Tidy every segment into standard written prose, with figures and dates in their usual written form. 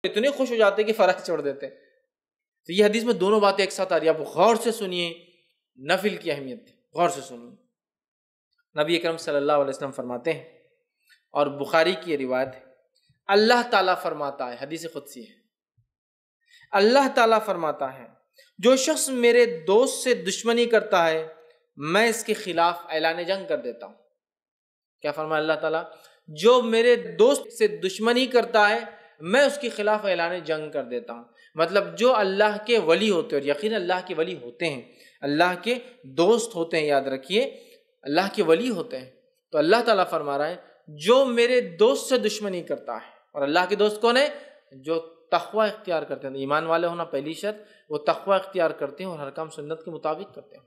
اتنے خوش ہو جاتے کہ فرائض چھوڑ دیتے. تو یہ حدیث میں دونوں باتیں ایک ساتھ آ رہی ہیں. آپ غور سے سنیے نفل کی اہمیت، غور سے سنیے. نبی اکرم صلی اللہ علیہ وسلم فرماتے ہیں، اور بخاری کی یہ روایت ہے، اللہ تعالیٰ فرماتا ہے، حدیث قدسی ہے، اللہ تعالیٰ فرماتا ہے جو شخص میرے دوست سے دشمنی کرتا ہے میں اس کے خلاف اعلان جنگ کر دیتا ہوں. کیا فرمایا اللہ تعالیٰ؟ جو میرے دوست سے دشمنی کرتا ہے میں اس کے خلاف اعلان جنگ کر دیتا ہوں. مطلب جو اللہ کے ولی ہوتے ہیں، اور یقین اللہ کے ولی ہوتے ہیں، اللہ کے دوست ہوتے ہیں، یاد رکھیے اللہ کے ولی ہوتے ہیں. تو اللہ تعالیٰ فرما رہا ہے جو میرے دوست سے دشمنی کرتا ہے، اور اللہ کے دوست کون ہے؟ جو تقوی اختیار کرتے ہیں. ایمان والے ہونا پہلی شرط، وہ تقوی اختیار کرتے ہیں اور ہر کام سنت کے مطابق کرتے ہیں.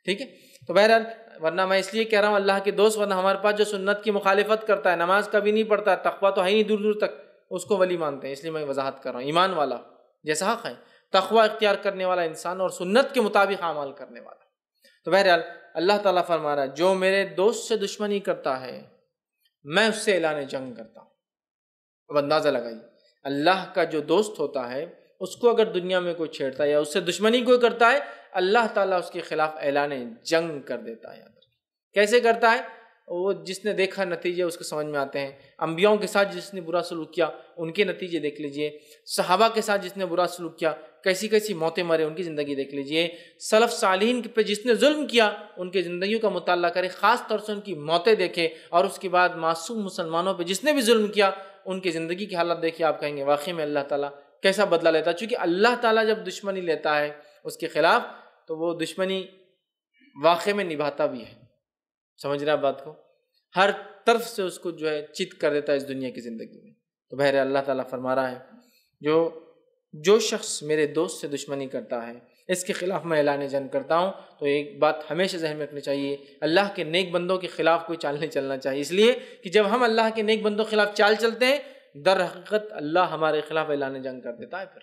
ٹھیک ہے. تو بہرحال ورنہ میں اس لیے کہہ رہا ہوں اللہ کے دوست، ورنہ ہمارے پاس جو سنت کی مخالفت کرتا ہے، نماز کبھی نہیں پڑھتا، تقوی تو ہے ہی نہیں دور دور تک، اس کو ولی مانتے ہیں. اس لیے میں وضاحت کر رہا ہوں. ایمان والا جیسا حق ہے، تقوی اختیار کرنے والا انسان اور سنت کے مطابق اعمال کرنے والا. تو بہرحال اللہ تعالیٰ فرما رہا ہے جو میرے دوست سے دشمنی کرتا ہے میں اس سے اعلان جنگ کرتا ہوں. اب اندازہ لگائیے اللہ کا جو دوست ہوتا ہے اس کو اگر دنیا میں کوئی چھیڑتا ہے یا اس سے دشمنی کوئی کرتا ہے اللہ تعالیٰ اس کے خلاف اعلان جنگ کر دیتا ہے. کیسے کرتا ہے؟ وہ جس نے دیکھا نتیجے اس کو سمجھ میں آتے ہیں. انبیاؤں کے ساتھ جس نے برا سلوک کیا ان کے نتیجے دیکھ لیجئے، صحابہ کے ساتھ جس نے برا سلوک کیا کیسی کیسی موتیں مرے ان کی زندگی دیکھ لیجئے، سلف صالحین پہ جس نے ظلم کیا ان کی زندگیوں کا مطالعہ کرے، خاص طور سے ان کی موتیں دیکھے، اور اس کے بعد معصوم مسلمانوں پہ جس نے بھی ظلم کیا ان کی زندگی کی حالت دیکھیے. آپ کہیں گے واقعی میں اللہ تعالیٰ کیسا بدلہ لیتا ہے. چونکہ اللہ تعالیٰ جب دشمنی لیتا ہے اس کے خلاف تو وہ دشمنی واقع میں نبھاتا بھی ہے. سمجھ رہے آپ بات کو؟ ہر طرف سے اس کو جو ہے چت کر دیتا ہے اس دنیا کی زندگی میں. تو بہرحال اللہ تعالیٰ فرما رہا ہے جو شخص میرے دوست سے دشمنی کرتا ہے اس کے خلاف میں اعلان جنگ کرتا ہوں. تو ایک بات ہمیشہ ذہن میں رکھنی چاہیے، اللہ کے نیک بندوں کے خلاف کوئی چال نہیں چلنا چاہیے. اس لیے کہ جب ہم اللہ کے نیک بندوں کے خلاف چال چلتے ہیں در حقیقت اللہ ہمارے خلاف اعلان جنگ کر دیتا ہے. پھر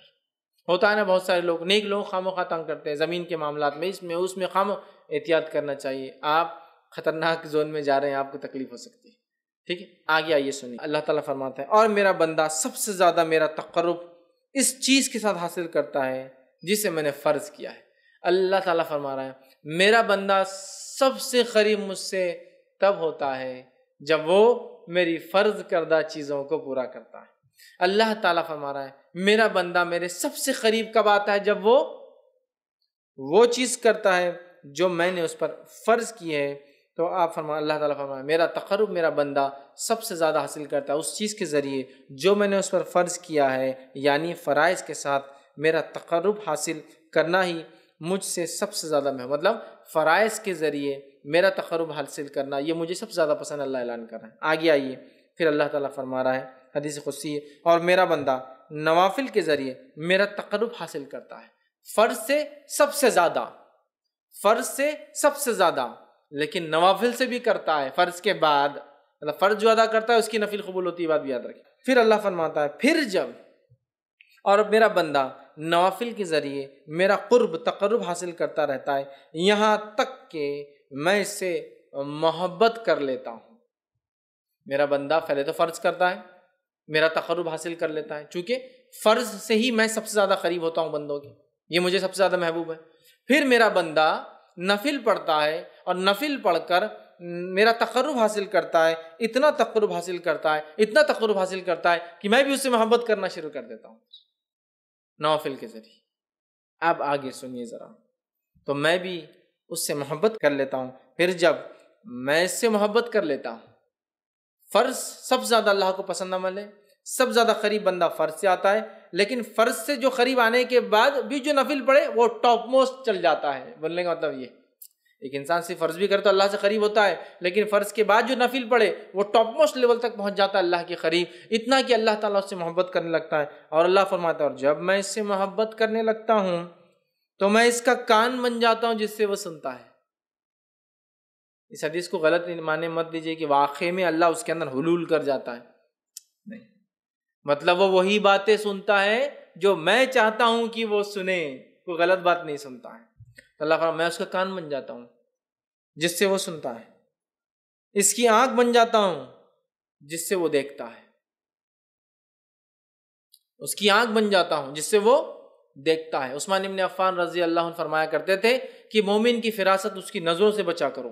ہوتا ہے نا بہت سارے لوگ نیک لوگ خواہ تنگ کرتے ہیں زمین کے معاملات میں، اس میں احتیاط کرنا چاہیے. آپ خطرناک زون میں جا رہے ہیں، آپ کو تکلیف ہو سکتی ہے. ٹھیک ہے، آگے آئیے سنیے. اللہ تعالیٰ فرماتا ہے اور میرا بندہ سب سے زیادہ میرا تقرب اس چیز کے ساتھ حاصل کرتا ہے جسے میں نے فرض کیا ہے. اللہ تعالیٰ فرما رہا ہے میرا بندہ سب سے قریب مجھ سے تب ہوتا ہے جب وہ میری فرض کردہ چیزوں کو پورا کرتا ہے. اللہ تعالیٰ فرما رہا ہے میرا بندہ میرے سب سے قریب کب آتا ہے؟ جب وہ چیز کرتا ہے جو میں نے اس پر فرض کی ہے. تو آپ اللہ تعالیٰ فرمایا میرا تقرب میرا بندہ سب سے زیادہ حاصل کرتا ہے اس چیز کے ذریعے جو میں نے اس پر فرض کیا ہے، یعنی فرائض کے ساتھ میرا تقرب حاصل کرنا ہی مجھ سے سب سے زیادہ مطلب فرائض کے ذریعے میرا تقرب حاصل کرنا یہ مجھے سب سے زیادہ پسند اللہ اعلان کر رہا ہے. آگے آئیے پھر اللہ تعالیٰ فرما رہا ہے حدیث قدسی اور میرا بندہ نوافل کے ذریعے میرا تقرب حاصل کرتا ہے فرض سے سب سے زیادہ، لیکن نوافل سے بھی کرتا ہے فرض کے بعد. مطلب فرض جو ادا کرتا ہے اس کی نفل قبول ہوتی ہے، بات بھی یاد رکھیں. پھر اللہ فرماتا ہے پھر جب اور میرا بندہ نوافل کے ذریعے میرا تقرب حاصل کرتا رہتا ہے یہاں تک کہ میں اس سے محبت کر لیتا ہوں. میرا بندہ پہلے تو فرض کرتا ہے، میرا تقرب حاصل کر لیتا ہے، چونکہ فرض سے ہی میں سب سے زیادہ قریب ہوتا ہوں بندوں کے، یہ مجھے سب سے زیادہ محبوب ہے. پھر میرا بندہ نفل پڑھتا ہے اور نفل پڑھ کر میرا تقرب حاصل کرتا ہے، اتنا تقرب حاصل کرتا ہے کہ میں بھی اس سے محبت کرنا شروع کر دیتا ہوں نوافل کے ذریعے. اب آگے سنیے ذرا، تو میں بھی اس سے محبت کر لیتا ہوں. پھر جب میں اس سے محبت کر لیتا ہوں، فرض سب سے زیادہ اللہ کو پسند عمل ہے، سب سے زیادہ قریب بندہ فرض سے آتا ہے، لیکن فرض سے جو قریب آنے کے بعد بھی جو نفل پڑھے وہ ٹاپ موسٹ چل جاتا ہے. بولنے کا مطلب یہ ایک انسان صرف فرض بھی کرے تو اللہ سے قریب ہوتا ہے، لیکن فرض کے بعد جو نفل پڑھے وہ ٹاپ موسٹ لیول تک پہنچ جاتا ہے اللہ کے قریب، اتنا کہ اللہ تعالیٰ اس سے محبت کرنے لگتا ہے. اور اللہ فرماتا ہے اور جب میں اس سے محبت کرنے لگتا ہوں تو میں اس کا کان بن جاتا ہوں جس سے وہ سنتا ہے. اس حدیث کو غلط معنی مت لیجیے کہ واقعے میں اللہ اس کے اندر حلول کر جاتا ہے، نہیں، مطلب وہ وہی باتیں سنتا ہے جو میں چاہتا ہوں کہ وہ سنے، کوئی غلط بات نہیں سنتا ہے. اللہ فرماتا ہے میں اس کا کان بن جاتا ہوں جس سے وہ سنتا ہے، اس کی آنکھ بن جاتا ہوں جس سے وہ دیکھتا ہے، اس کی آنکھ بن جاتا ہوں جس سے وہ دیکھتا ہے۔ عثمان بن عفان رضی اللہ عنہ فرمایا کرتے تھے کہ مومن کی فراست اس کی نظروں سے بچا کرو،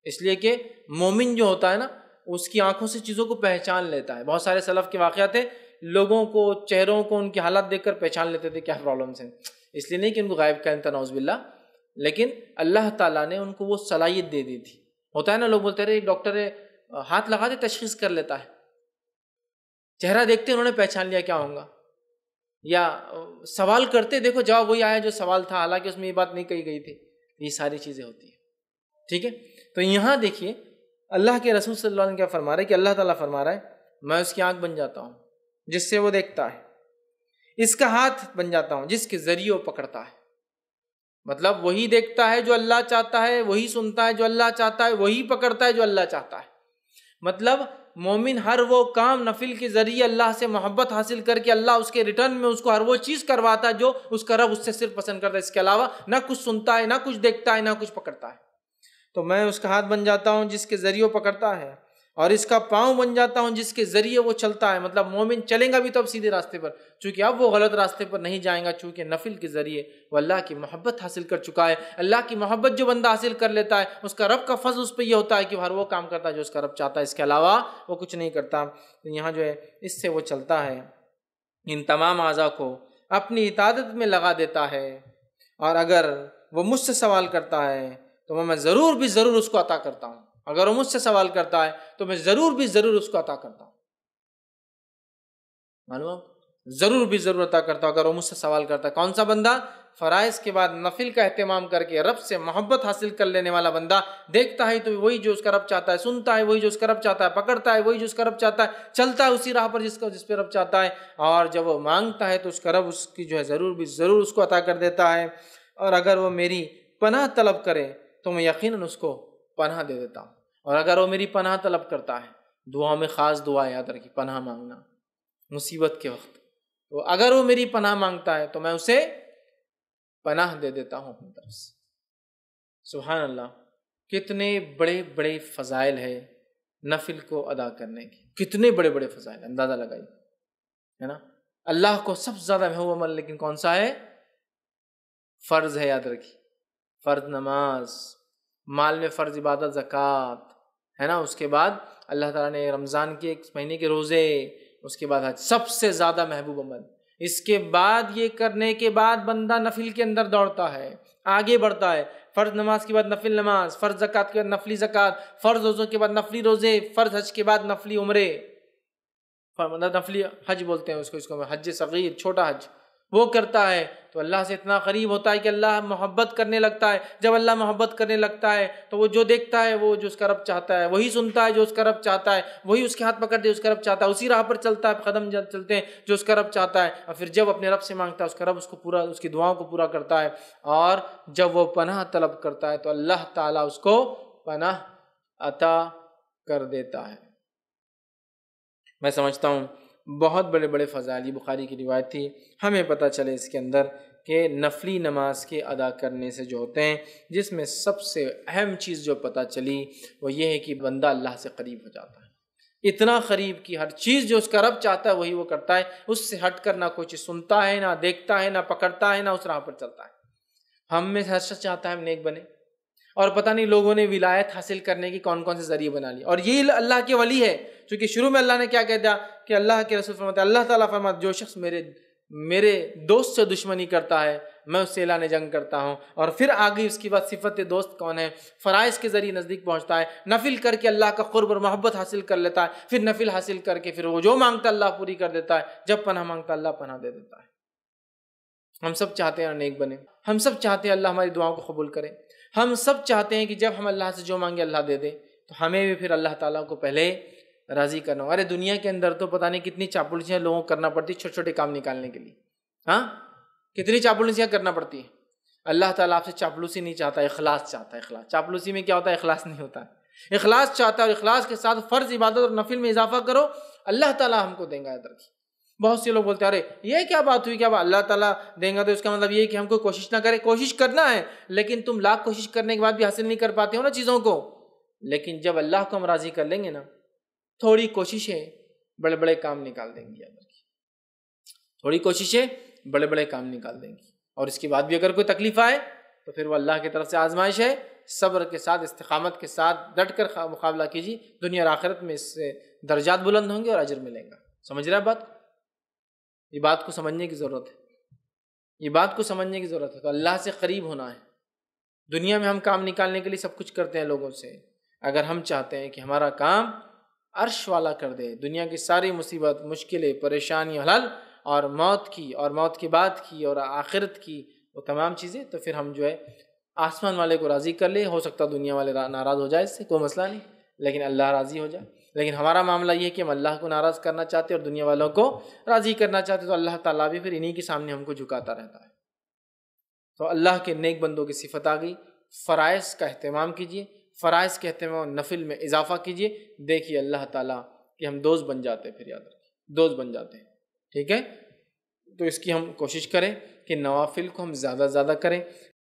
اس لیے کہ مومن جو ہوتا ہے نا اس کی آنکھوں سے چیزوں کو پہچان لیتا ہے۔ بہت سارے سلف کے واقعات ہیں، لوگوں کو، چہروں کو، ان کی حالات دیکھ کر پہچان لیتے تھے کیا پرابلمس ہیں، اس لیے نہیں کہ ان کو غائب کرتا نعوذ باللہ، لیکن اللہ تعالیٰ نے ان کو وہ صلاحیت دے دی تھی۔ ہوتا ہے نا لوگ بولتے رہے ڈاکٹر ہاتھ لگا دے تشخیص کر لیتا ہے، چہرہ دیکھتے انہوں نے پہچان لیا کیا ہوگا، یا سوال کرتے دیکھو جواب وہی آیا جو سوال تھا، حالانکہ اس میں یہ بات نہیں کہی گئی تھی۔ یہ ساری چیزیں ہوتی ہیں، ٹھیک ہے۔ تو یہاں دیکھیے اللہ کے رسول صلی اللہ علیہ وسلم کیا فرما رہے ہیں کہ اللہ تعالیٰ فرما رہا ہے میں اس کی آنکھ بن جاتا ہوں جس سے وہ دیکھتا ہے، اس کا ہاتھ بن جاتا ہوں جس کے ذریعے وہ پکڑتا ہے۔ مطلب وہی دیکھتا ہے جو اللہ چاہتا ہے، وہی سنتا ہے جو اللہ چاہتا ہے، وہی پکڑتا ہے جو اللہ چاہتا ہے۔ مطلب مومن ہر وہ کام نفل کے ذریعے اللہ سے محبت حاصل کر کے اللہ اس کے ریٹرن میں اس کو ہر وہ چیز کرواتا ہے جو اس کا رب اس سے صرف پسند کرتا ہے، اس کے علاوہ نہ کچھ سنتا ہے، نہ کچھ دیکھتا ہے، نہ کچھ پکڑتا ہے۔ تو میں اس کا ہاتھ بن جاتا ہوں جس کے ذریعے وہ پکڑتا ہے، اور اس کا پاؤں بن جاتا ہوں جس کے ذریعے وہ چلتا ہے۔ مطلب مومن چلیں گا بھی تو اب سیدھے راستے پر، چونکہ اب وہ غلط راستے پر نہیں جائیں گا، چونکہ نفل کے ذریعے وہ اللہ کی محبت حاصل کر چکا ہے۔ اللہ کی محبت جو بندہ حاصل کر لیتا ہے اس کا رب کا فضل اس پہ یہ ہوتا ہے کہ وہ ہر وہ کام کرتا ہے جو اس کا رب چاہتا ہے، اس کے علاوہ وہ کچھ نہیں کرتا۔ تو یہاں جو ہے اس سے وہ چلتا ہے، ان تمام اعضاء کو اپنی اطاعت میں لگا دیتا ہے، اور اگر وہ مجھ سے سوال کرتا ہے تو میں ضرور بھی ضرور اس کو عطا کرتا ہوں۔ اگر وہ مجھ سے سوال کرتا ہے تو میں ضرور بھی ضرور اس کو عطا کرتا ہوں، معلوم، ضرور بھی ضرور عطا کرتا ہوں اگر وہ مجھ سے سوال کرتا ہے۔ کون سا بندہ؟ فرائض کے بعد نفل کا اہتمام کر کے رب سے محبت حاصل کر لینے والا بندہ، دیکھتا ہے تو وہی جو اس کا رب چاہتا ہے، سنتا ہے وہی جو اس کا رب چاہتا ہے، پکڑتا ہے وہی جو اس کا رب چاہتا ہے، چلتا ہے اسی راہ پر جس پہ رب چاہتا ہے، اور جب وہ مانگتا ہے تو اس کا رب اس کی جو ہے ضرور بھی ضرور اس کو عطا کر دیتا ہے۔ اور اگر وہ میری پناہ طلب کرے تو میں یقیناً اس کو پناہ دے دیتا ہوں، اور اگر وہ میری پناہ طلب کرتا ہے، دعاؤں میں خاص دعا یاد رکھی، پناہ مانگنا مصیبت کے وقت، تو اگر وہ میری پناہ مانگتا ہے تو میں اسے پناہ دے دیتا ہوں اپنی طرف سے۔ سبحان اللہ، کتنے بڑے بڑے فضائل ہے نفل کو ادا کرنے کی، کتنے بڑے بڑے فضائل، اندازہ لگائیے، ہے نا۔ اللہ کو سب سے زیادہ محبوب عمل لیکن کون سا ہے؟ فرض ہے، یاد رکھیے، فرض نماز، مال میں فرض عبادت زکوٰۃ، ہے نا۔ اس کے بعد اللہ تعالیٰ نے رمضان کے 1 مہینے کے روزے، اس کے بعد حج، سب سے زیادہ محبوب عمل۔ اس کے بعد یہ کرنے کے بعد بندہ نفل کے اندر دوڑتا ہے، آگے بڑھتا ہے۔ فرض نماز کے بعد نفل نماز، فرض زکوٰۃ کے بعد نفلی زکوٰۃ، فرض روزوں کے بعد نفلی روزے، فرض حج کے بعد نفلی عمرے، نفلی حج بولتے ہیں اس کو حج صغیر، چھوٹا حج، وہ کرتا ہے تو اللہ سے اتنا قریب ہوتا ہے کہ اللہ محبت کرنے لگتا ہے۔ جب اللہ محبت کرنے لگتا ہے تو وہ جو دیکھتا ہے وہ جو اس کا رب چاہتا ہے، وہی سنتا ہے جو اس کا رب چاہتا ہے، وہی اس کے ہاتھ پکڑ دے اس کا رب چاہتا ہے، اسی راہ پر چلتا ہے، قدم چلتے ہیں جو اس کا رب چاہتا ہے، اور پھر جب اپنے رب سے مانگتا ہے اس کا رب اس کو پورا، اس کی دعاؤں کو پورا کرتا ہے۔ اور جب وہ پناہ طلب کرتا ہے تو اللہ تعالیٰ اس کو پناہ عطا کر دیتا ہے۔ میں سمجھتا ہوں بہت بڑے بڑے فضائل، بخاری کی روایت تھی، ہمیں پتہ چلے اس کے اندر کہ نفلی نماز کے ادا کرنے سے جو ہوتے ہیں، جس میں سب سے اہم چیز جو پتہ چلی وہ یہ ہے کہ بندہ اللہ سے قریب ہو جاتا ہے، اتنا قریب کہ ہر چیز جو اس کا رب چاہتا ہے وہی وہ کرتا ہے، اس سے ہٹ کر نہ کوئی چیز سنتا ہے، نہ دیکھتا ہے، نہ پکڑتا ہے، نہ اس راہ پر چلتا ہے۔ ہم میں ہر شخص چاہتا ہے ہم نیک بنے، اور پتہ نہیں لوگوں نے ولایت حاصل کرنے کی کون کون سے ذریعے بنا لیے، اور یہ اللہ کے ولی ہے، چونکہ شروع میں اللہ نے کیا کہہ دیا کہ اللہ کے رسول فرماتے ہیں، اللہ تعالیٰ فرماتے جو شخص میرے دوست سے دشمنی کرتا ہے میں اس سے اعلان جنگ کرتا ہوں، اور پھر آگے اس کی بات صفت دوست کون ہے، فرائض کے ذریعے نزدیک پہنچتا ہے، نفل کر کے اللہ کا قرب اور محبت حاصل کر لیتا ہے، پھر نفل حاصل کر کے پھر وہ جو مانگتا اللہ پوری کر دیتا ہے، جب پناہ مانگتا اللہ پناہ دے دیتا ہے۔ ہم سب چاہتے ہیں نیک بنے، ہم سب چاہتے ہیں اللہ ہماری دعاؤں کو قبول کرے، ہم سب چاہتے ہیں کہ جب ہم اللہ سے جو مانگے اللہ دے دے، تو ہمیں بھی پھر اللہ تعالیٰ کو پہلے راضی کرنا ہو۔ ارے دنیا کے اندر تو پتہ نہیں کتنی چاپلوسیاں لوگوں کو کرنا پڑتی چھوٹے چھوٹے کام نکالنے کے لیے، ہاں کتنی چاپلوسیاں کرنا پڑتی ہیں۔ اللہ تعالیٰ آپ سے چاپلوسی نہیں چاہتا، اخلاص چاہتا ہے۔ اخلاص، چاپلوسی میں کیا ہوتا ہے؟ اخلاص نہیں ہوتا ہے، اخلاص چاہتا ہے، اور اخلاص کے ساتھ فرض عبادت اور نفل میں اضافہ کرو، اللہ تعالیٰ ہم کو دیں گا۔ یاد رکھیے، بہت سے لوگ بولتے ہیں ارے یہ کیا بات ہوئی، کیا بات اللہ تعالیٰ دیں گا تو اس کا مطلب یہ ہے کہ ہم کو کوشش نہ کریں۔ کوشش کرنا ہے، لیکن تم لاکھ کوشش کرنے کے بعد بھی حاصل نہیں کر پاتے ہو نا چیزوں کو، لیکن جب اللہ کو ہم راضی کر لیں گے نا، تھوڑی کوششیں بڑے بڑے کام نکال دیں گی۔ یاد رکھیے، تھوڑی کوششیں بڑے بڑے کام نکال دیں گی، اور اس کے بعد بھی اگر کوئی تکلیف آئے تو پھر وہ اللہ کی طرف سے آزمائش ہے، صبر کے ساتھ استقامت کے ساتھ ڈٹ کر مقابلہ کیجیے، دنیا اور آخرت میں اس سے درجات بلند ہوں گے اور اجر ملے گا۔ سمجھ رہے ہیں بات؟ یہ بات کو سمجھنے کی ضرورت ہے، یہ بات کو سمجھنے کی ضرورت ہے۔ تو اللہ سے قریب ہونا ہے۔ دنیا میں ہم کام نکالنے کے لیے سب کچھ کرتے ہیں لوگوں سے، اگر ہم چاہتے ہیں کہ ہمارا کام عرش والا کر دے، دنیا کی ساری مصیبت، مشکلیں، پریشانی حل، اور موت کی اور موت کے بعد کی اور آخرت کی وہ تمام چیزیں، تو پھر ہم جو ہے آسمان والے کو راضی کر لیں۔ ہو سکتا دنیا والے ناراض ہو جائے، اس سے کوئی مسئلہ نہیں، لیکن اللہ راضی ہو جائے۔ لیکن ہمارا معاملہ یہ ہے کہ ہم اللہ کو ناراض کرنا چاہتے ہیں اور دنیا والوں کو راضی کرنا چاہتے ہیں، تو اللہ تعالیٰ بھی پھر انہی کے سامنے ہم کو جھکاتا رہتا ہے۔ تو اللہ کے نیک بندوں کی صفت آ گئی، فرائض کا اہتمام کیجیے، فرائض کے اہتمام نفل میں اضافہ کیجیے، دیکھیے اللہ تعالیٰ کہ ہم دوست بن جاتے ہیں، پھر یاد رکھیے دوست بن جاتے ہیں، ٹھیک ہے؟ تو اس کی ہم کوشش کریں کہ نوافل کو ہم زیادہ سے زیادہ کریں۔